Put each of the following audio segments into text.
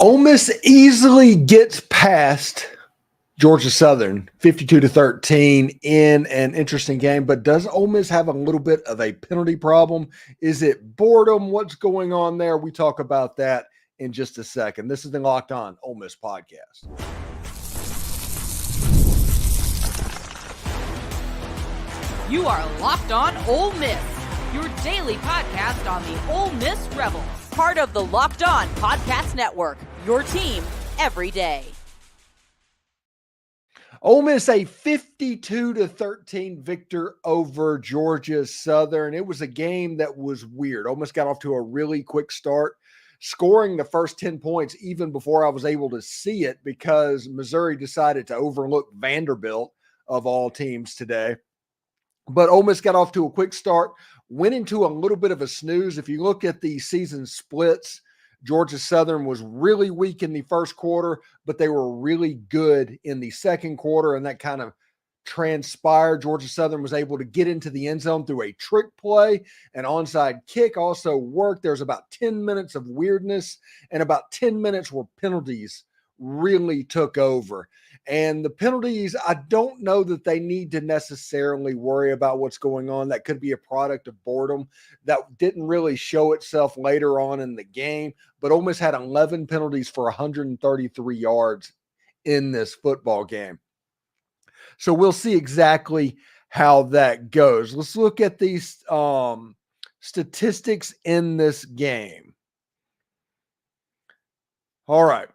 Ole Miss easily gets past Georgia Southern 52-13 in an interesting game, but does Ole Miss have a little bit of a penalty problem? Is it boredom? What's going on there? We talk about that in just a second. This is the Locked On Ole Miss podcast. You are Locked On Ole Miss, your daily podcast on the Ole Miss Rebels, part of the Locked On Podcast Network, your team every day. Ole Miss a 52-13 victor over Georgia Southern. It was a game that was weird. Ole Miss got off to a really quick start, scoring the first 10 points even before I was able to see it because Missouri decided to overlook Vanderbilt of all teams today. But Ole Miss got off to a quick start, went into a little bit of a snooze. If you look at the season splits, Georgia Southern was really weak in the first quarter, but they were really good in the second quarter, and that kind of transpired. Georgia Southern was able to get into the end zone through a trick play. An onside kick also worked. There's about 10 minutes of weirdness and about 10 minutes where penalties really took over. And the penalties, I don't know that they need to necessarily worry about what's going on. That could be a product of boredom that didn't really show itself later on in the game. But Ole Miss had 11 penalties for 133 yards in this football game. So we'll see exactly how that goes. Let's look at these statistics in this game. All right.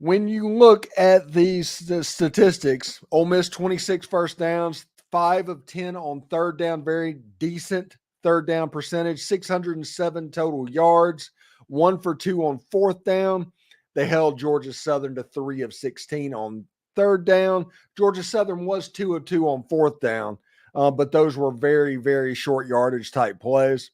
When you look at the statistics, Ole Miss 26 first downs, 5 of 10 on third down, very decent third down percentage, 607 total yards, 1 for 2 on fourth down. They held Georgia Southern to 3 of 16 on third down. Georgia Southern was 2 of 2 on fourth down, but those were very, very short yardage type plays.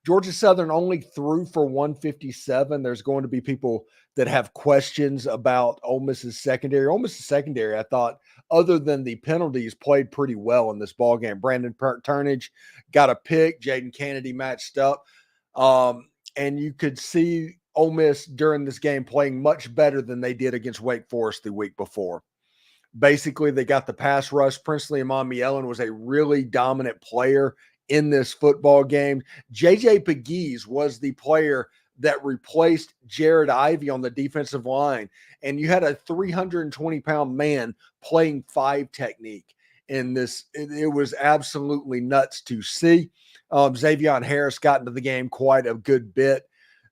Georgia Southern only threw for 157. There's going to be people that have questions about Ole Miss's secondary. Ole Miss's secondary, I thought, other than the penalties, played pretty well in this ballgame. Brandon Turnage got a pick. Jaden Kennedy matched up. And you could see Ole Miss during this game playing much better than they did against Wake Forest the week before. Basically, they got the pass rush. Princely Umanmielen was a really dominant player in this football game. JJ Pegues was the player that replaced Jared Ivey on the defensive line. And you had a 320-pound man playing 5 technique in this. It was absolutely nuts to see. Tre Harris got into the game quite a good bit.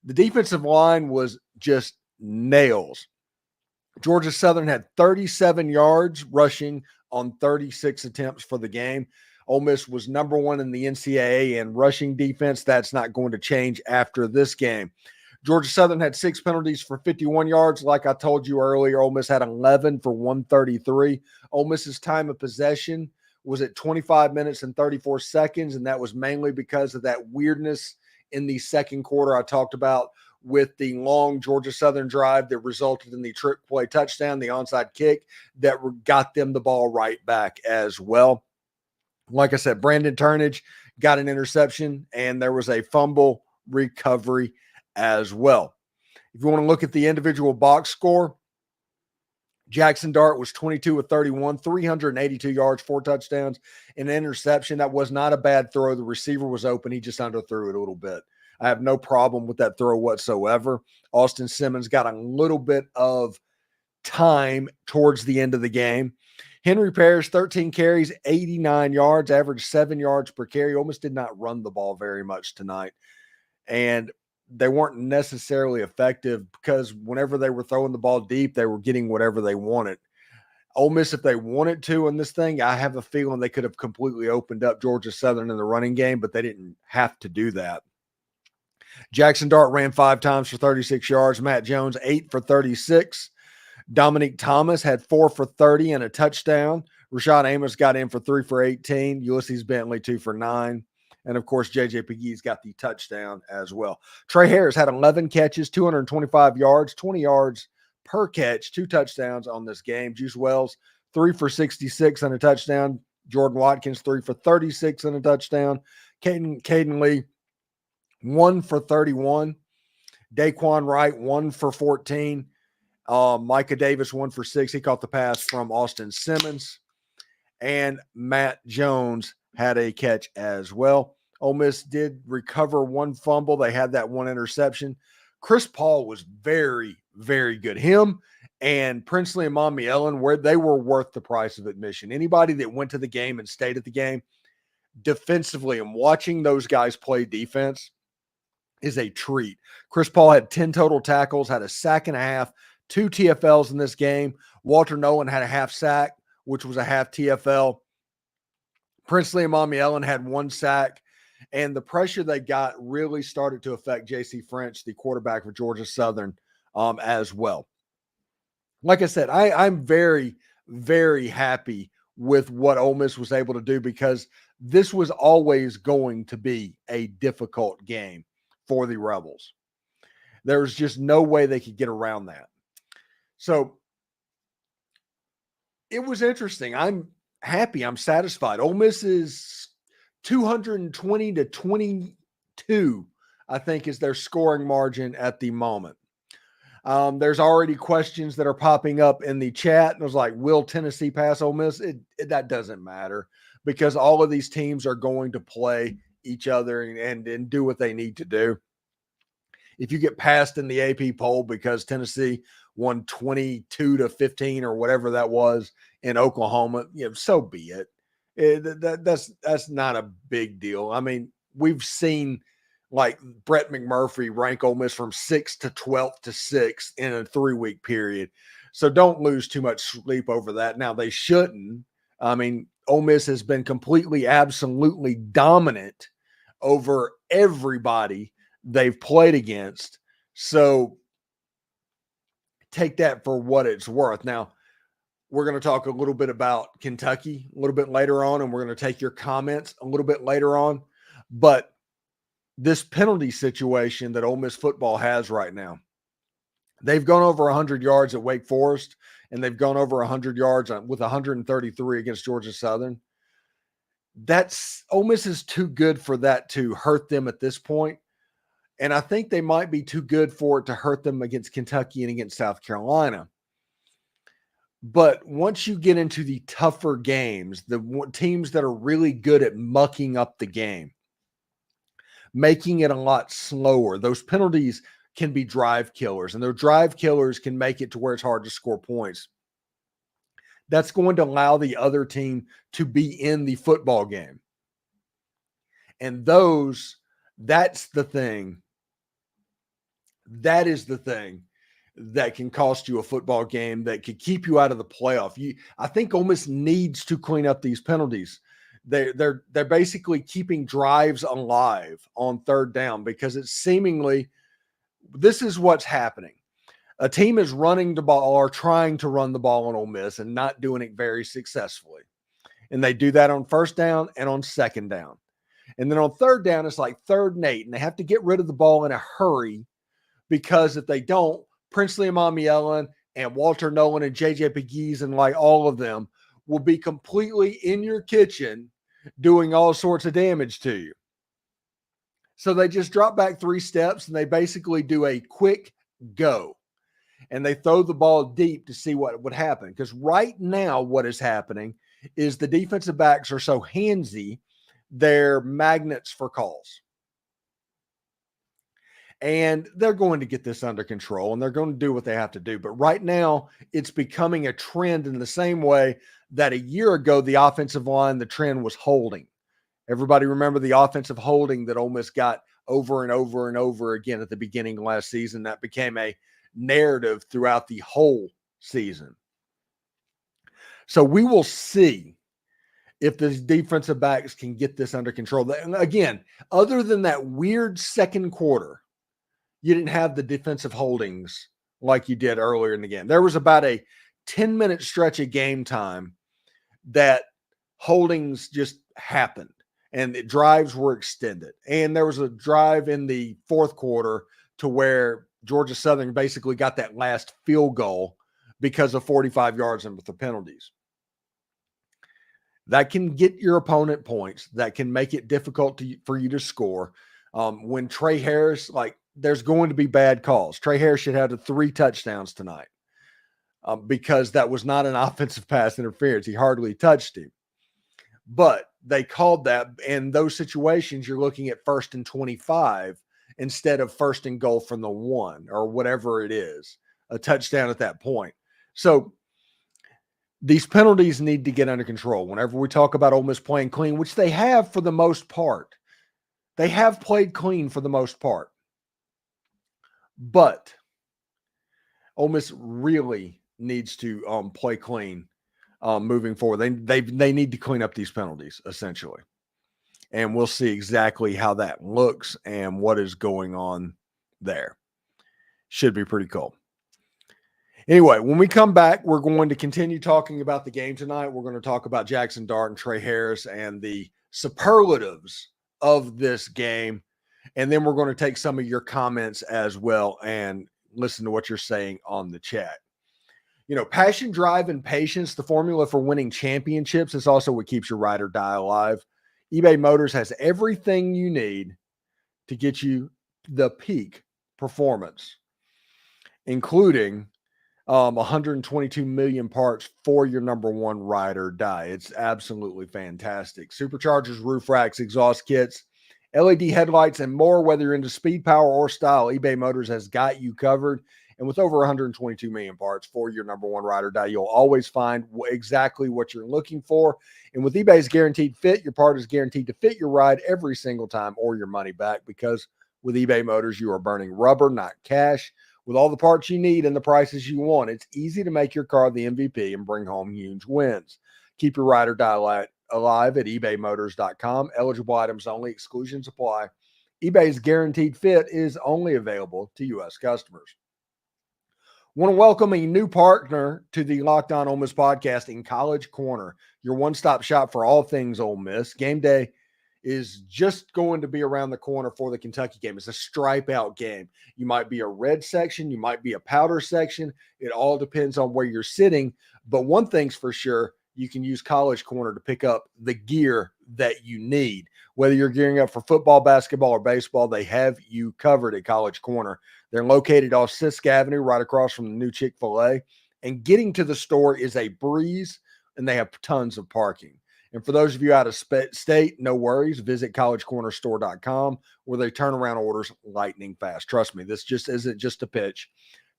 The defensive line was just nails. Georgia Southern had 37 yards rushing on 36 attempts for the game. Ole Miss was number 1 in the NCAA in rushing defense. That's not going to change after this game. Georgia Southern had 6 penalties for 51 yards. Like I told you earlier, Ole Miss had 11 for 133. Ole Miss's time of possession was at 25 minutes and 34 seconds, and that was mainly because of that weirdness in the second quarter I talked about with the long Georgia Southern drive that resulted in the trick play touchdown, the onside kick that got them the ball right back as well. Like I said, Brandon Turnage got an interception, and there was a fumble recovery as well. If you want to look at the individual box score, Jaxson Dart was 22 of 31, 382 yards, 4 touchdowns, and an interception. That was not a bad throw. The receiver was open. He just underthrew it a little bit. I have no problem with that throw whatsoever. Austin Simmons got a little bit of time towards the end of the game. Henry Parrish, 13 carries, 89 yards, averaged 7 yards per carry. Almost did not run the ball very much tonight. And they weren't necessarily effective because whenever they were throwing the ball deep, they were getting whatever they wanted. Ole Miss, if they wanted to in this thing, I have a feeling they could have completely opened up Georgia Southern in the running game, but they didn't have to do that. Jaxson Dart ran 5 times for 36 yards. Matt Jones, 8 for 36. Dominique Thomas had 4 for 30 and a touchdown. Rashad Amos got in for 3 for 18. Ulysses Bentley, 2 for 9. And, of course, JJ Pegues got the touchdown as well. Tre Harris had 11 catches, 225 yards, 20 yards per catch, 2 touchdowns on this game. Juice Wells, 3 for 66 and a touchdown. Jordan Watkins, 3 for 36 and a touchdown. Caden Lee, 1 for 31. Daquan Wright, 1 for 14. Micah Davis, 1 for 6. He caught the pass from Austin Simmons. And Matt Jones had a catch as well. Ole Miss did recover 1 fumble. They had that 1 interception. Chris Paul was very, very good. Him and Princely Umanmielen, where they were worth the price of admission. Anybody that went to the game and stayed at the game, defensively and watching those guys play defense is a treat. Chris Paul had 10 total tackles, had a sack and a half, 2 TFLs in this game. Walter Nolan had a half sack, which was a half TFL. Princely Umanmielen had 1 sack, and the pressure they got really started to affect J.C. French, the quarterback for Georgia Southern, as well. Like I said, I'm very, very happy with what Ole Miss was able to do, because this was always going to be a difficult game for the Rebels. There was just no way they could get around that. So it was interesting. I'm happy. I'm satisfied. Ole Miss is 220 to 22, I think, is their scoring margin at the moment. There's already questions that are popping up in the chat. And it was like, will Tennessee pass Ole Miss? That doesn't matter, because all of these teams are going to play each other and do what they need to do. If you get passed in the AP poll because Tennessee won 22 to 15 or whatever that was in Oklahoma, so be it. That's not a big deal. I mean, we've seen like Brett McMurphy rank Ole Miss from 6th to 12th to 6th in a 3-week period. So don't lose too much sleep over that. Now, they shouldn't. I mean, Ole Miss has been completely, absolutely dominant over everybody they've played against. So take that for what it's worth. Now, we're going to talk a little bit about Kentucky a little bit later on, and we're going to take your comments a little bit later on. But this penalty situation that Ole Miss football has right now, they've gone over 100 yards at Wake Forest, and they've gone over 100 yards with 133 against Georgia Southern. Ole Miss is too good for that to hurt them at this point. And I think they might be too good for it to hurt them against Kentucky and against South Carolina. But once you get into the tougher games, the teams that are really good at mucking up the game, making it a lot slower, those penalties can be drive killers, and their drive killers can make it to where it's hard to score points. That's going to allow the other team to be in the football game. And that's the thing. That is the thing that can cost you a football game, that could keep you out of the playoff. I think Ole Miss needs to clean up these penalties. They're basically keeping drives alive on 3rd down, because it's seemingly, this is what's happening. A team is running the ball or trying to run the ball on Ole Miss and not doing it very successfully. And they do that on 1st down and on 2nd down. And then on 3rd down, it's like 3rd and 8, and they have to get rid of the ball in a hurry, because if they don't, Princely Umanmielen and Walter Nolan and JJ Pegues and like all of them will be completely in your kitchen doing all sorts of damage to you. So they just drop back 3 steps, and they basically do a quick go. And they throw the ball deep to see what would happen. Because right now what is happening is the defensive backs are so handsy, they're magnets for calls. And they're going to get this under control, and they're going to do what they have to do. But right now, it's becoming a trend in the same way that a year ago, the offensive line, the trend was holding. Everybody remember the offensive holding that Ole Miss got over and over and over again at the beginning of last season. That became a narrative throughout the whole season. So we will see if the defensive backs can get this under control. And again, other than that weird second quarter, you didn't have the defensive holdings like you did earlier in the game. There was about a 10-minute stretch of game time that holdings just happened, and the drives were extended. And there was a drive in the 4th quarter to where Georgia Southern basically got that last field goal because of 45 yards and with the penalties. That can get your opponent points. That can make it difficult for you to score. When Tre Harris, like there's going to be bad calls. Tre Harris should have 3 touchdowns tonight because that was not an offensive pass interference. He hardly touched him. But they called that. In those situations, you're looking at 1st and 25 instead of 1st and goal from the 1 or whatever it is, a touchdown at that point. So these penalties need to get under control. Whenever we talk about Ole Miss playing clean, which they have for the most part, they have played clean for the most part. But Ole Miss really needs to play clean moving forward. They need to clean up these penalties, essentially. And we'll see exactly how that looks and what is going on there. Should be pretty cool. Anyway, when we come back, we're going to continue talking about the game tonight. We're going to talk about Jaxson Dart and Tre Harris and the superlatives of this game. And then we're going to take some of your comments as well and listen to what you're saying on the chat. You know, passion, drive, and patience, the formula for winning championships, is also what keeps your ride or die alive. eBay Motors has everything you need to get you the peak performance, including 122 million parts for your number one ride or die. It's absolutely fantastic. Superchargers, roof racks, exhaust kits, LED headlights, and more. Whether you're into speed, power, or style, eBay Motors has got you covered. And with over 122 million parts for your number one ride or die, you'll always find exactly what you're looking for. And with eBay's guaranteed fit, your part is guaranteed to fit your ride every single time or your money back, because with eBay Motors, you are burning rubber, not cash. With all the parts you need and the prices you want, it's easy to make your car the MVP and bring home huge wins. Keep your ride or die alive at ebaymotors.com. Eligible items only. Exclusions apply. eBay's guaranteed fit is only available to U.S. customers. Want to welcome a new partner to the Locked On Ole Miss podcast in College Corner, your one-stop shop for all things Ole Miss. Game day is just going to be around the corner for the Kentucky game. It's a stripe out game. You might be a red section. You might be a powder section. It all depends on where you're sitting. But one thing's for sure, you can use College Corner to pick up the gear that you need. Whether you're gearing up for football, basketball, or baseball, they have you covered at College Corner. They're located off Sisk Avenue, right across from the new Chick-fil-A. And getting to the store is a breeze, and they have tons of parking. And for those of you out of state, no worries. Visit collegecornerstore.com, where they turn around orders lightning fast. Trust me, this just isn't just a pitch.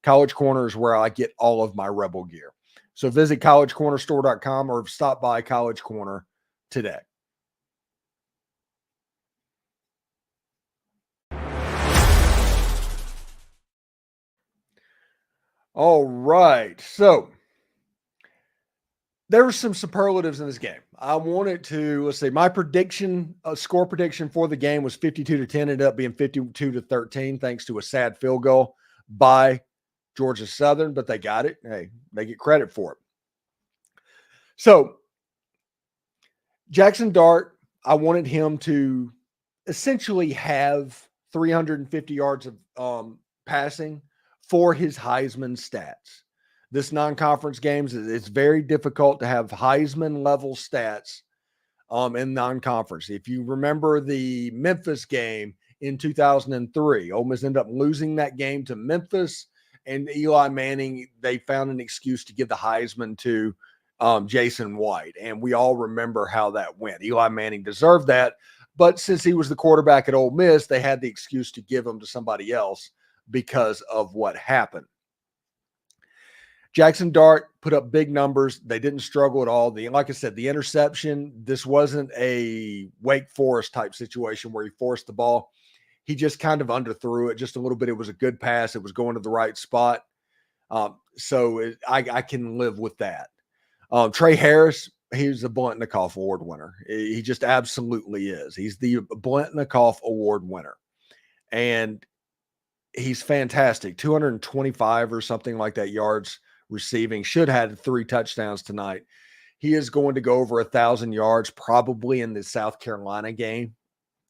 College Corner is where I get all of my Rebel gear. So visit collegecornerstore.com or stop by College Corner today. All right. So there were some superlatives in this game. I wanted to, let's see, my prediction, score prediction for the game was 52-10, ended up being 52-13, thanks to a sad field goal by Georgia Southern, but they got it. Hey, they get credit for it. So Jaxson Dart, I wanted him to essentially have 350 yards of non-passing for his Heisman stats. This non-conference games, it's very difficult to have Heisman level stats in non-conference. If you remember the Memphis game in 2003, Ole Miss ended up losing that game to Memphis, and Eli Manning, they found an excuse to give the Heisman to Jason White. And we all remember how that went. Eli Manning deserved that, but since he was the quarterback at Ole Miss, they had the excuse to give him to somebody else because of what happened. Jaxson Dart put up big numbers. They didn't struggle at all. Like I said, the interception, this wasn't a Wake Forest type situation where he forced the ball. He just kind of underthrew it just a little bit. It was a good pass. It was going to the right spot. I can live with that. Tre Harris, he's a Blentnikoff Award winner. He just absolutely is. He's the Blentnikoff Award winner. And he's fantastic. 225 or something like that yards receiving. Should have had 3 touchdowns tonight. He is going to go over 1,000 yards probably in the South Carolina game.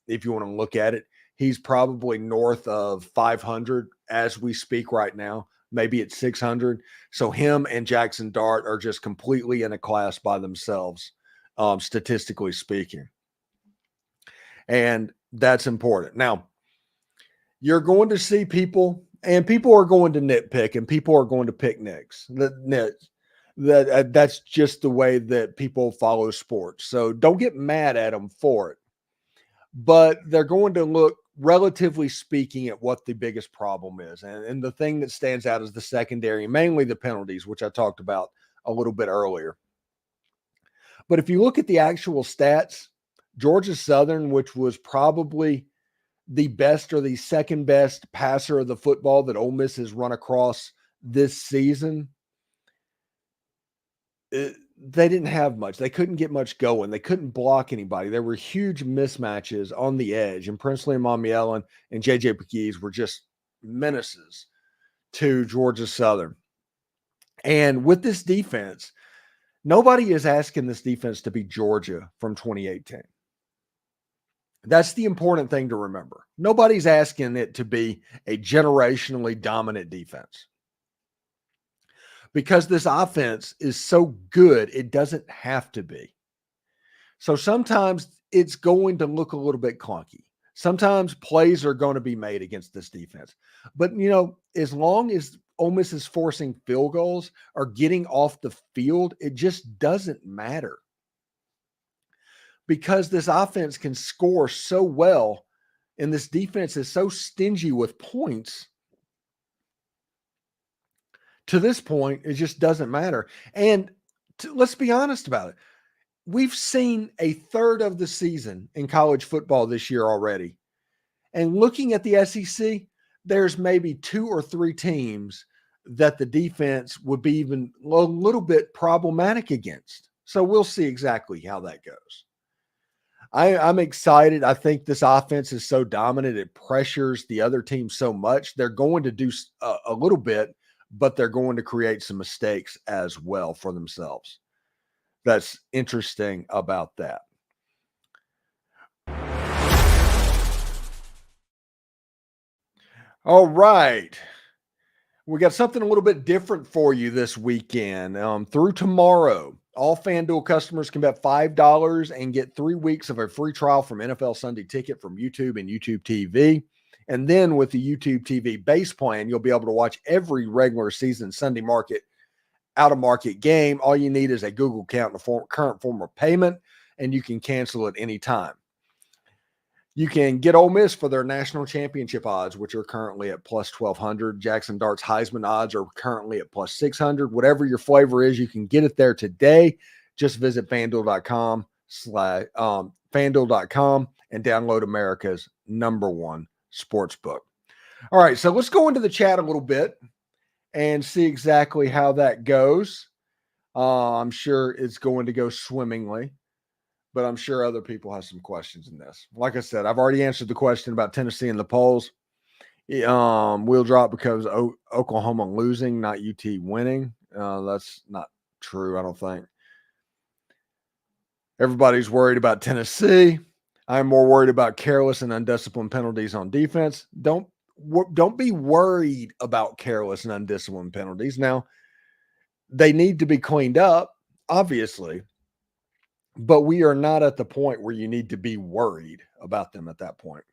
If you want to look at it, he's probably north of 500 as we speak right now. Maybe it's 600. So him and Jaxson Dart are just completely in a class by themselves, statistically speaking. And that's important. Now, you're going to see people, and people are going to nitpick, and people are going to pick nicks. That's just the way that people follow sports. So don't get mad at them for it. But they're going to look, relatively speaking, at what the biggest problem is. And the thing that stands out is the secondary, mainly the penalties, which I talked about a little bit earlier. But if you look at the actual stats, Georgia Southern, which was probably the best or the second best passer of the football that Ole Miss has run across this season, they didn't have much. They couldn't get much going. They couldn't block anybody. There were huge mismatches on the edge, and Princely Umanmielen and JJ Pegues were just menaces to Georgia Southern. And with this defense, nobody is asking this defense to be Georgia from 2018. That's the important thing to remember. Nobody's asking it to be a generationally dominant defense. Because this offense is so good, it doesn't have to be. So sometimes it's going to look a little bit clunky. Sometimes plays are going to be made against this defense. But, as long as Ole Miss is forcing field goals or getting off the field, it just doesn't matter. Because this offense can score so well, and this defense is so stingy with points. To this point, it just doesn't matter. And let's be honest about it. We've seen a third of the season in college football this year already. And looking at the SEC, there's maybe 2 or 3 teams that the defense would be even a little bit problematic against. So we'll see exactly how that goes. I'm excited. I think this offense is so dominant. It pressures the other team so much. They're going to do a little bit, but they're going to create some mistakes as well for themselves. That's interesting about that. All right. We got something a little bit different for you this weekend. Through tomorrow, all FanDuel customers can bet $5 and get 3 weeks of a free trial from NFL Sunday Ticket from YouTube and YouTube TV. And then with the YouTube TV base plan, you'll be able to watch every regular season Sunday market out-of-market game. All you need is a Google account and a current form of payment, and you can cancel at any time. You can get Ole Miss for their national championship odds, which are currently at plus 1,200. Jaxson Dart's Heisman odds are currently at plus 600. Whatever your flavor is, you can get it there today. Just visit FanDuel.com and download America's #1 sportsbook. All right, so let's go into the chat a little bit and see exactly how that goes. I'm sure it's going to go swimmingly, but I'm sure other people have some questions in this. Like I said, I've already answered the question about Tennessee in the polls. We'll drop because Oklahoma losing, not UT winning. That's not true, I don't think. Everybody's worried about Tennessee. I'm more worried about careless and undisciplined penalties on defense. Don't be worried about careless and undisciplined penalties. Now, they need to be cleaned up, obviously, but we are not at the point where you need to be worried about them at that point.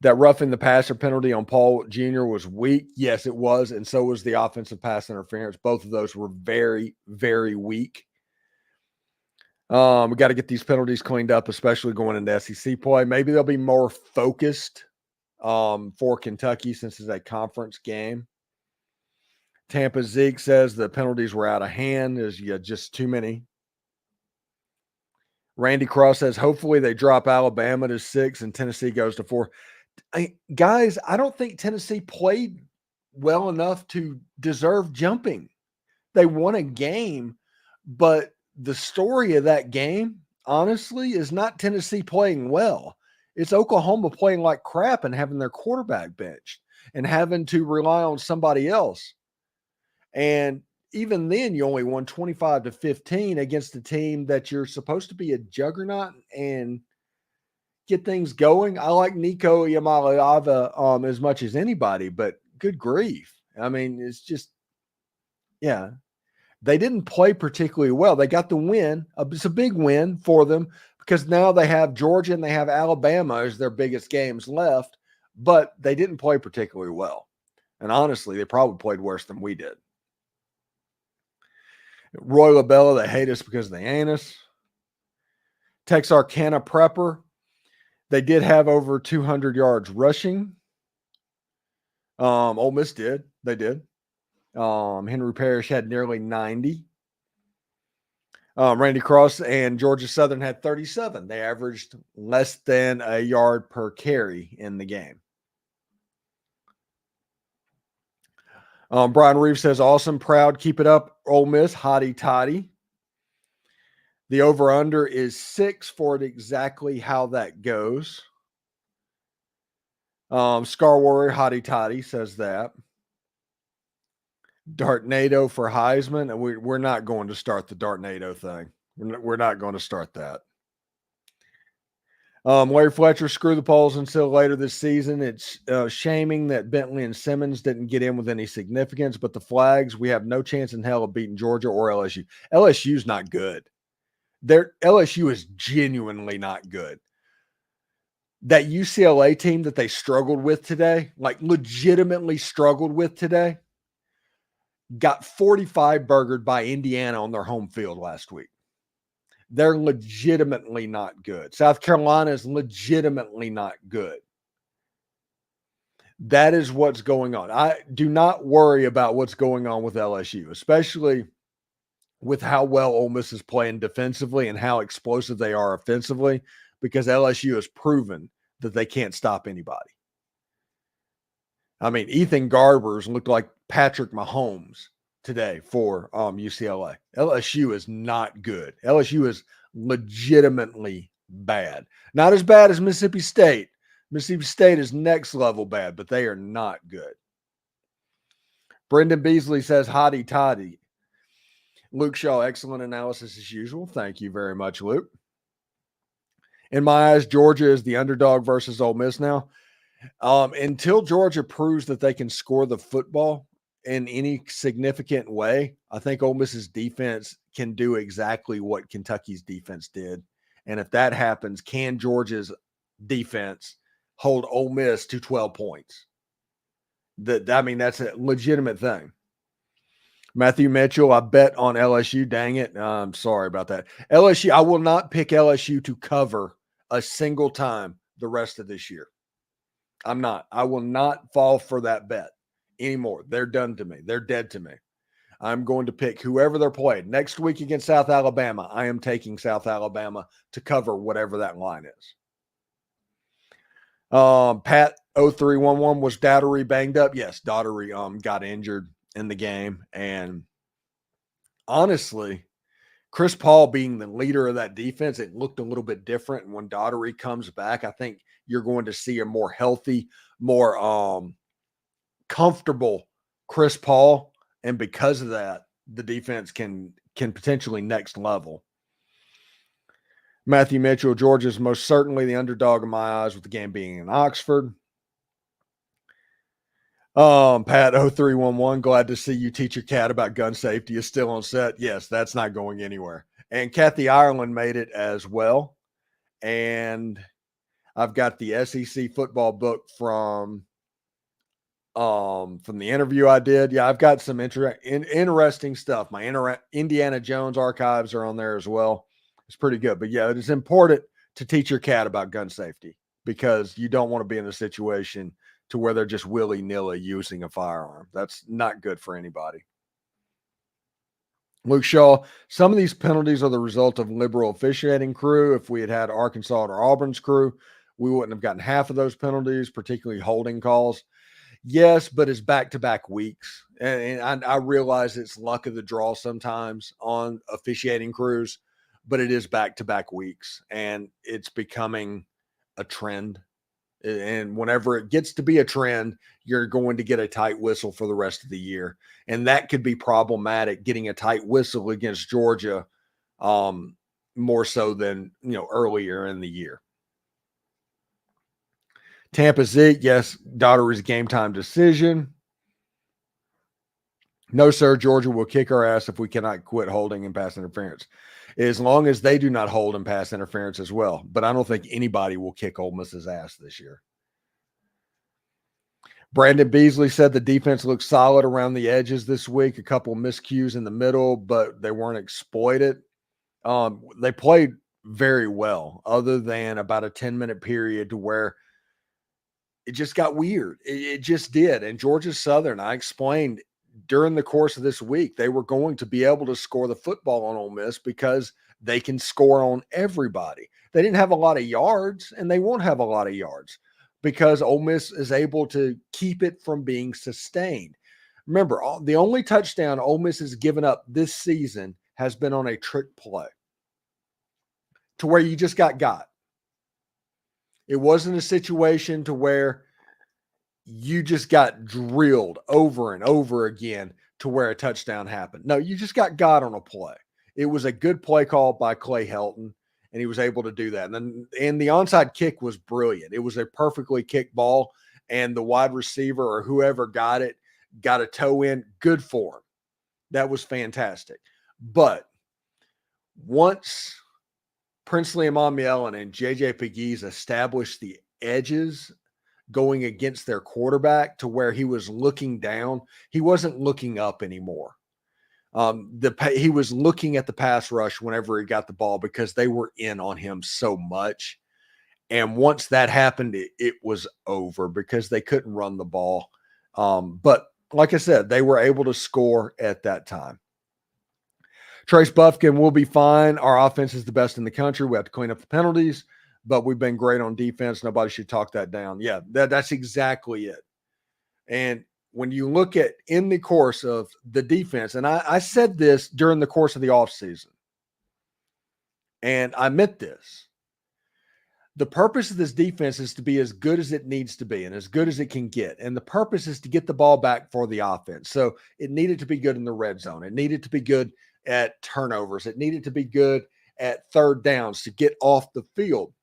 That roughing the passer penalty on Paul Jr. was weak. Yes, it was, and so was the offensive pass interference. Both of those were very, very weak. We got to get these penalties cleaned up, especially going into SEC play. Maybe they'll be more focused for Kentucky since it's a conference game. Tampa Zeke says the penalties were out of hand. There's just too many. Randy Cross says hopefully they drop Alabama to 6 and Tennessee goes to 4. Guys, I don't think Tennessee played well enough to deserve jumping. They won a game, but the story of that game, honestly, is not Tennessee playing well. It's Oklahoma playing like crap and having their quarterback benched and having to rely on somebody else. And even then, you only won 25-15 against a team that you're supposed to be a juggernaut and get things going. I like Nico Iamaleava as much as anybody, but good grief. I mean, it's just, yeah. They didn't play particularly well. They got the win. It's a big win for them because now they have Georgia and they have Alabama as their biggest games left. but they didn't play particularly well. And honestly, they probably played worse than we did. Roy LaBella, they hate us because they ain't us. Texarkana Prepper, they did have over 200 yards rushing. Ole Miss did. They did. Henry Parrish had nearly 90. Randy Cross and Georgia Southern had 37. They averaged less than a yard per carry in the game. Brian Reeves says, awesome, proud, keep it up, Ole Miss, hotty toddy. The over-under is 6 for it exactly how that goes. Scar Warrior, hotty toddy, says that. Dartnado for Heisman, and we're not going to start the Dartnado thing. We're not going to start that. Larry Fletcher, screw the polls until later this season. It's shaming that Bentley and Simmons didn't get in with any significance, but the flags, we have no chance in hell of beating Georgia or LSU. LSU's not good. LSU is genuinely not good. That UCLA team that they struggled with today, like legitimately struggled with today, got 45 burgered by Indiana on their home field last week. They're legitimately not good. South Carolina is legitimately not good. That is what's going on. I do not worry about what's going on with LSU, especially with how well Ole Miss is playing defensively and how explosive they are offensively, because LSU has proven that they can't stop anybody. I mean, Ethan Garbers looked like Patrick Mahomes today for UCLA. LSU is not good. LSU is legitimately bad. Not as bad as Mississippi State. Mississippi State is next level bad, but they are not good. Brendan Beasley says, hotty toddy. Luke Shaw, excellent analysis as usual. Thank you very much, Luke. In my eyes, Georgia is the underdog versus Ole Miss now. Until Georgia proves that they can score the football in any significant way, I think Ole Miss's defense can do exactly what Kentucky's defense did. And if that happens, can Georgia's defense hold Ole Miss to 12 points? That's a legitimate thing. Matthew Mitchell, I bet on LSU. Dang it. I'm sorry about that. LSU, I will not pick LSU to cover a single time the rest of this year. I'm not. I will not fall for that bet anymore. They're done to me. They're dead to me. I'm going to pick whoever they're playing. Next week against South Alabama, I am taking South Alabama to cover whatever that line is. Pat 0311, was Daughtery banged up? Yes, Daughtery got injured in the game. And honestly, Chris Paul being the leader of that defense, it looked a little bit different. And when Daughtery comes back, I think you're going to see a more healthy, more comfortable Chris Paul. And because of that, the defense can potentially next level. Matthew Mitchell, Georgia's most certainly the underdog in my eyes with the game being in Oxford. Pat 0311, glad to see you teach your cat about gun safety is still on set. Yes, that's not going anywhere. And Kathy Ireland made it as well. And I've got the SEC football book from the interview I did. Yeah, I've got some interesting stuff. My Indiana Jones archives are on there as well. It's pretty good. But yeah, it is important to teach your cat about gun safety because you don't want to be in a situation to where they're just willy-nilly using a firearm. That's not good for anybody. Luke Shaw, some of these penalties are the result of liberal officiating crew. If we had Arkansas or Auburn's crew, we wouldn't have gotten half of those penalties, particularly holding calls. Yes, but it's back-to-back weeks. And I realize it's luck of the draw sometimes on officiating crews, but it is back-to-back weeks, and it's becoming a trend. And whenever it gets to be a trend, you're going to get a tight whistle for the rest of the year. And that could be problematic, getting a tight whistle against Georgia more so than, earlier in the year. Tampa Zeke, yes, Daughtery's game time decision. No, sir, Georgia will kick our ass if we cannot quit holding and pass interference. As long as they do not hold and pass interference as well. But I don't think anybody will kick Ole Miss's ass this year. Brandon Beasley said the defense looked solid around the edges this week. A couple of miscues in the middle, but they weren't exploited. They played very well, other than about a 10-minute period to where it just got weird. It just did. And Georgia Southern, I explained during the course of this week, they were going to be able to score the football on Ole Miss because they can score on everybody. They didn't have a lot of yards, and they won't have a lot of yards because Ole Miss is able to keep it from being sustained. Remember, the only touchdown Ole Miss has given up this season has been on a trick play to where you just got. It wasn't a situation to where you just got drilled over and over again to where a touchdown happened. No, you just got on a play. It was a good play call by Clay Helton, and he was able to do that. And the onside kick was brilliant. It was a perfectly kicked ball, and the wide receiver or whoever got it got a toe in. Good for him. That was fantastic. But once Princely Umanmielen and JJ Pegues established the edges going against their quarterback to where he was looking down, he wasn't looking up anymore. He was looking at the pass rush whenever he got the ball because they were in on him so much. And once that happened, it was over because they couldn't run the ball. But like I said, they were able to score at that time. Trace Buffkin will be fine. Our offense is the best in the country. We have to clean up the penalties, but we've been great on defense. Nobody should talk that down. Yeah, that's exactly it. And when you look at in the course of the defense, and I said this during the course of the offseason, and I meant this, the purpose of this defense is to be as good as it needs to be and as good as it can get. And the purpose is to get the ball back for the offense. So it needed to be good in the red zone. It needed to be good at turnovers. It needed to be good at third downs to get off the field.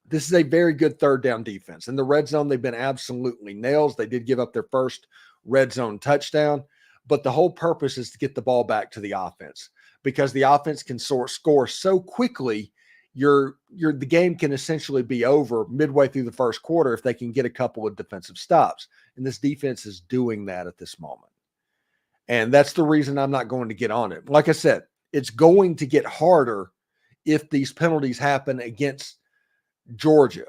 This is a very good third down defense. In the red zone, they've been absolutely nails. They did give up their first red zone touchdown, but the whole purpose is to get the ball back to the offense because the offense can score so quickly. The game can essentially be over midway through the first quarter if they can get a couple of defensive stops. And this defense is doing that at this moment. And that's the reason I'm not going to get on it. Like I said, it's going to get harder if these penalties happen against Georgia,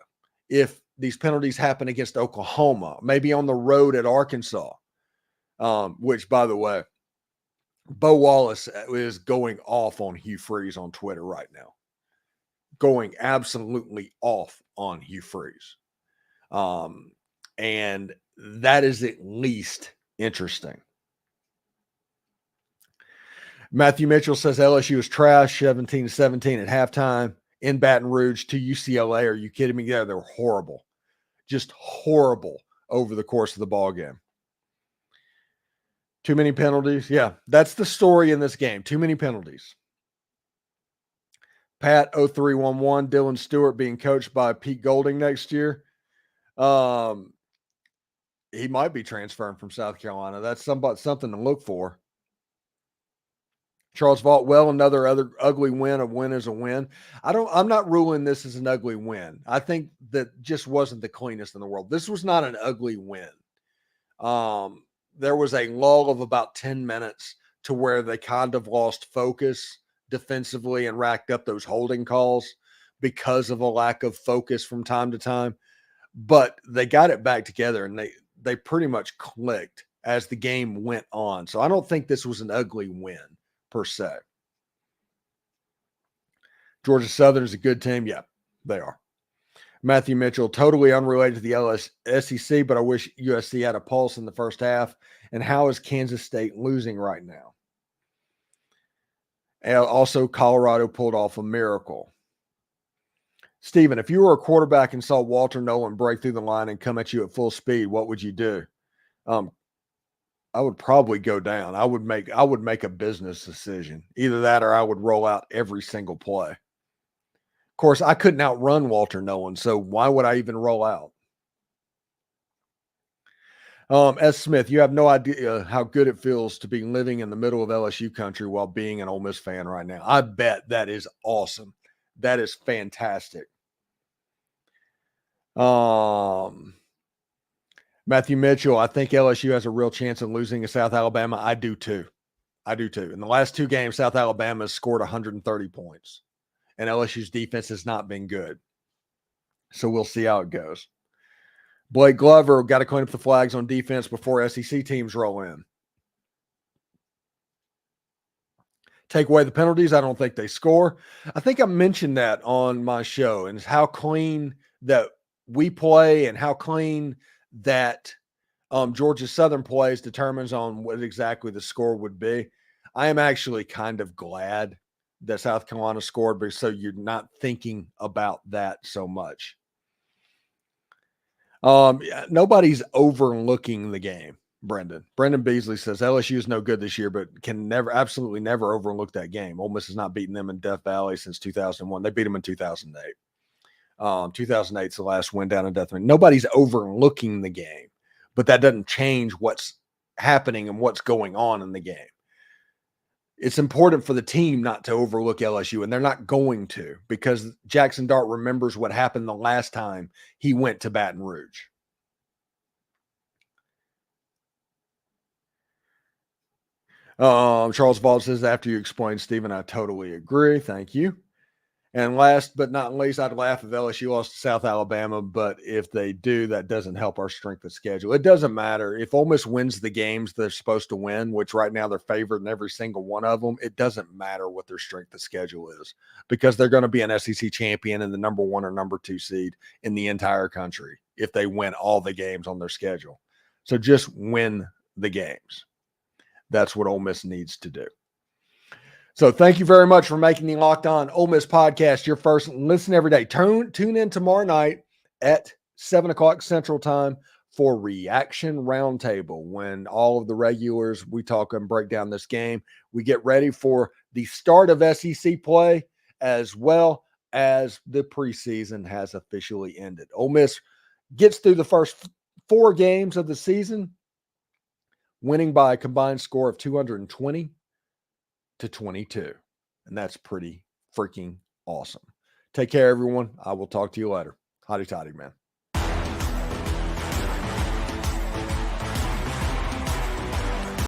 if these penalties happen against Oklahoma, maybe on the road at Arkansas, which, by the way, Bo Wallace is going off on Hugh Freeze on Twitter right now. Going absolutely off on Hugh Freeze. And that is at least interesting. Matthew Mitchell says LSU is trash, 17-17 at halftime in Baton Rouge to UCLA. Are you kidding me? Yeah, they were horrible. Just horrible over the course of the ball game. Too many penalties. Yeah, that's the story in this game. Too many penalties. Pat 0311, Dylan Stewart being coached by Pete Golding next year. He might be transferring from South Carolina. That's something to look for. Charles Vaultwell, another ugly win. A win is a win. I'm not ruling this as an ugly win. I think that just wasn't the cleanest in the world. This was not an ugly win. There was a lull of about 10 minutes to where they kind of lost focus defensively and racked up those holding calls because of a lack of focus from time to time. But they got it back together and they pretty much clicked as the game went on. So I don't think this was an ugly win per se. Georgia Southern is a good team. Yeah, they are. Matthew Mitchell, totally unrelated to the SEC, but I wish USC had a pulse in the first half. And how is Kansas State losing right now? And also, Colorado pulled off a miracle. Steven, if you were a quarterback and saw Walter Nolan break through the line and come at you at full speed, what would you do? I would probably go down. I would make a business decision. Either that or I would roll out every single play. Of course, I couldn't outrun Walter Nolan, so why would I even roll out? S. Smith, you have no idea how good it feels to be living in the middle of LSU country while being an Ole Miss fan right now. I bet that is awesome. That is fantastic. Matthew Mitchell, I think LSU has a real chance of losing to South Alabama. I do too. In the last 2 games, South Alabama has scored 130 points, and LSU's defense has not been good. So we'll see how it goes. Blake Glover, got to clean up the flags on defense before SEC teams roll in. Take away the penalties. I don't think they score. I think I mentioned that on my show, and how clean that we play and how clean that Georgia Southern plays determines on what exactly the score would be. I am actually kind of glad that South Carolina scored, but so you're not thinking about that so much. Nobody's overlooking the game. Brendan Beasley says LSU is no good this year, but can absolutely never overlook that game. Ole Miss has not beaten them in Death Valley since 2001. They beat them in 2008. 2008 is the last win down in Death Valley. Nobody's overlooking the game, but that doesn't change what's happening and what's going on in the game. It's important for the team not to overlook LSU, and they're not going to, because Jaxson Dart remembers what happened the last time he went to Baton Rouge. Charles Vaught says, after you explain, Steven, I totally agree. Thank you. And last but not least, I'd laugh if LSU lost to South Alabama, but if they do, that doesn't help our strength of schedule. It doesn't matter. If Ole Miss wins the games they're supposed to win, which right now they're favored in every single one of them, it doesn't matter what their strength of schedule is, because they're going to be an SEC champion and the number 1 or number 2 seed in the entire country if they win all the games on their schedule. So just win the games. That's what Ole Miss needs to do. So thank you very much for making the Locked On Ole Miss podcast your first listen every day. Tune in tomorrow night at 7 o'clock Central Time for Reaction Roundtable, when all of the regulars, we talk and break down this game. We get ready for the start of SEC play, as well as the preseason has officially ended. Ole Miss gets through the first 4 games of the season, winning by a combined score of 220-22. And that's pretty freaking awesome. Take care, everyone. I will talk to you later. Hotty toddy, man.